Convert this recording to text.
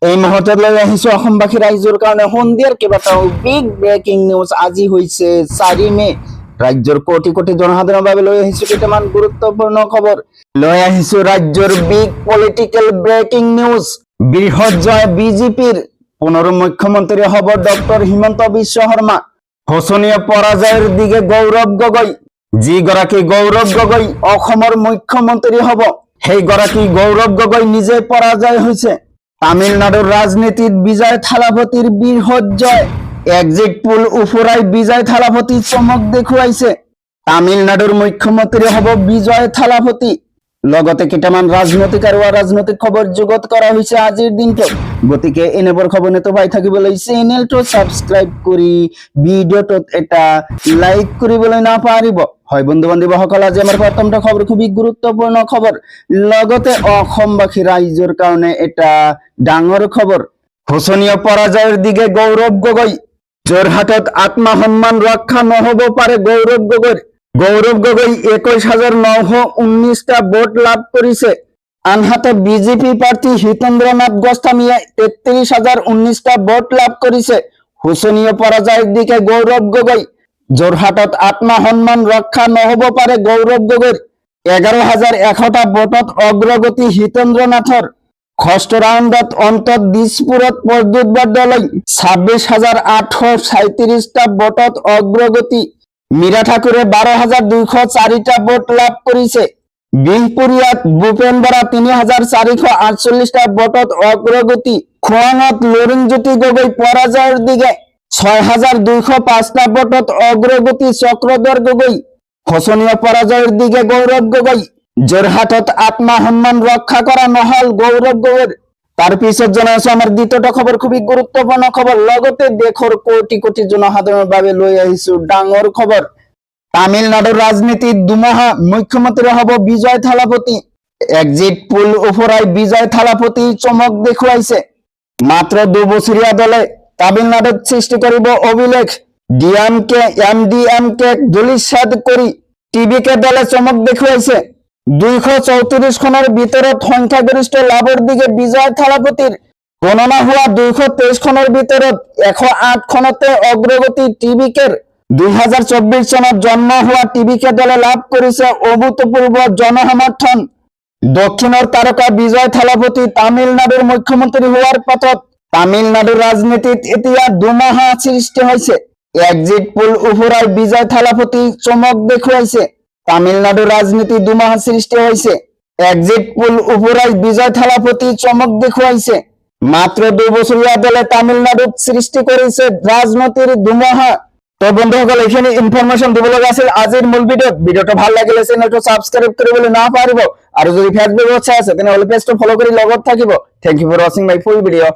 এই মুহূৰ্তত লৈ আহিছো অসমবাসী ৰাইজৰ কাৰণে সন্ধিয়াৰ কেইবাটাও বিগ ব্ৰেকিং নিউজ। আজি হৈছে 4 মে। ৰাজ্যৰ কোটি কোটি জনসাধাৰণৰ বাবে লৈ আহিছো কেইটামান গুৰুত্বপূৰ্ণ খবৰ। লৈ আহিছো ৰাজ্যৰ বিগ পলিটিকেল ব্ৰেকিং নিউজ। বৃহৎ জয় বিজেপিৰ। পুনৰ মুখ্যমন্ত্ৰী হ'ব ডক্টৰ হিমন্ত বিশ্ব শৰ্মা। শোচনীয় পৰাজয়ৰ দিকে গৌৰৱ গগৈ। যিগৰাকী গৌৰৱ গগৈ অসমৰ মুখ্যমন্ত্ৰী হ'ব, সেইগৰাকী গৌৰৱ গগৈ নিজে পৰাজয় হৈছে। তামিলনাডুর রাজনীতির বিজয় থালাপতির বৃহৎ জয়। এক্সিট পোল উফুরাই বিজয় থালাপতি চমক দেখুৱাইছে। তামিলনাডুর মুখ্যমন্ত্রী হব বিজয় থালাপতি। লগতে কেইটামান ৰাজনৈতিক আৰু অৰাজনৈতিক খবৰ যুগত কৰা হৈছে আজিৰ দিনটোত। গতিকে এনেবোৰ খবৰ নেতো পাই থাকিবলৈ চেনেলটো সাবস্ক্রাইব কৰি ভিডিওটোত এটা লাইক কৰিবলৈ নাপাহৰিব। হয় বন্ধু বান্ধৱীসকল, আজি আমাৰ প্ৰথমটো খবৰ খুবই গুৰুত্বপূৰ্ণ খবৰ। লগতে অসমবাসী ৰাইজৰ কাৰণে এটা ডাঙৰ খবৰ। শোচনীয় পৰাজয়ৰ দিকে গৌৰৱ গগৈ। যোৰহাটত আত্মসন্মান ৰক্ষা নহব পাৰে গৌৰৱ গগৈৰ। গৌৰৱ গগৈ 21,919টা ভোট লাভ কৰিছে। আনহাতে বিজেপি প্ৰাৰ্থী হিতেন্দ্ৰনাথ গোস্বামীয়ে 33,019টা ভোট লাভ কৰিছে। শোচনীয় পৰাজয়ৰ দিকে গৌৰৱ গগৈ। যোৰহাটত আত্মসন্মান ৰক্ষা নহব পাৰে গৌৰৱ গগৈৰ। 11,100টা ভোটত অগ্ৰগতি হিতেন্দ্ৰনাথৰ। ষষ্ঠ ৰাউণ্ডত অন্তত দিছপুৰত প্ৰদ্যুৎ বৰদলৈ 26,837টা ভোটত অগ্ৰগতি। মীৰা ঠাকুৰে 12,204টা ভোট লাভ কৰিছে। বিহপুৰীয়াত ভূপেন বৰা 3,448টা ভোটত অগ্ৰগতি। খোৱাঙত লুৰিণজ্যোতি গগৈ পৰাজয়ৰ দিকে 6,205টা ভোটত অগ্ৰগতি চক্ৰধৰ গগৈ। শোচনীয় পৰাজয়ৰ দিকে গৌৰৱ গগৈ। যোৰহাটত আত্মসন্মান ৰক্ষা কৰা নহল গৌৰৱ গগৈৰ। তাৰ পিছত জনাইছো আমাৰ দ্বিতীয়টো খবৰ, খুবই গুৰুত্বপূৰ্ণ খবৰ। লগতে দেশৰ কোটি কোটি জনসাধাৰণৰ বাবে লৈ আহিছো ডাঙৰ খবৰ। তামিলনাডুৰ ৰাজনীতিত দুমাহা, মুখ্যমন্ত্ৰী হ'ব বিজয় থালাপতি। এক্সিট পোল উফৰাই বিজয় থালাপতি চমক দেখুৱাইছে। মাত্ৰ 2 বছৰীয়া দলে তামিলনাডুত সৃষ্টি কৰিব অভিলেখ। ডিএমকে এমডিএমকে ধূলিসাৎ কৰি টিভিকে দলে চমক দেখুৱাইছে। 234খনৰ ভিতৰত সংখ্যাগৰিষ্ঠ লাভৰ দিকে বিজয় থালাপতিৰ। গণনা হোৱা 223খনৰ ভিতৰত 108খনতে অগ্ৰগতি টিভিকেৰ। 2024 চনত জন্ম হোৱা টিভিকে দলে লাভ কৰিছে অভূতপূৰ্ব জনসমৰ্থন। দক্ষিণৰ তাৰকা বিজয় থালাপতি তামিলনাডুৰ মুখ্যমন্ত্ৰী হোৱাৰ পথত। তামিলনাডুৰ ৰাজনীতিত এতিয়া দুমাহা সৃষ্টি হৈছে। এক্সিট পোল উফুৰাই বিজয় থালাপতি চমক দেখুৱাইছে। তামিলনাডুৰ ৰাজনীতি দুমাহা সৃষ্টি হৈছে। এক্সিট পোল উফুৰাই বিজয় থালাপতি চমক দেখুৱাইছে। মাত্ৰ 2 বছৰীয়া দলে তামিলনাডুত সৃষ্টি কৰিছে ৰাজনীতিৰ দুমাহা। তো বন্ধুসকল, এইখিনি ইনফৰমেশ্যন দিব লগা আছিল আজিৰ মূল ভিডিঅ'ত। ভিডিঅ'টো ভাল লাগিলে চেনেলটো সাবস্ক্রাইব কৰিবলৈ নাপাহৰিব। আৰু যদি ফেচবুকত চাই আছে তেনেহ'লে পেজটো ফলো কৰি লগত থাকিব। Thank you for watching my full ভিডিঅ'।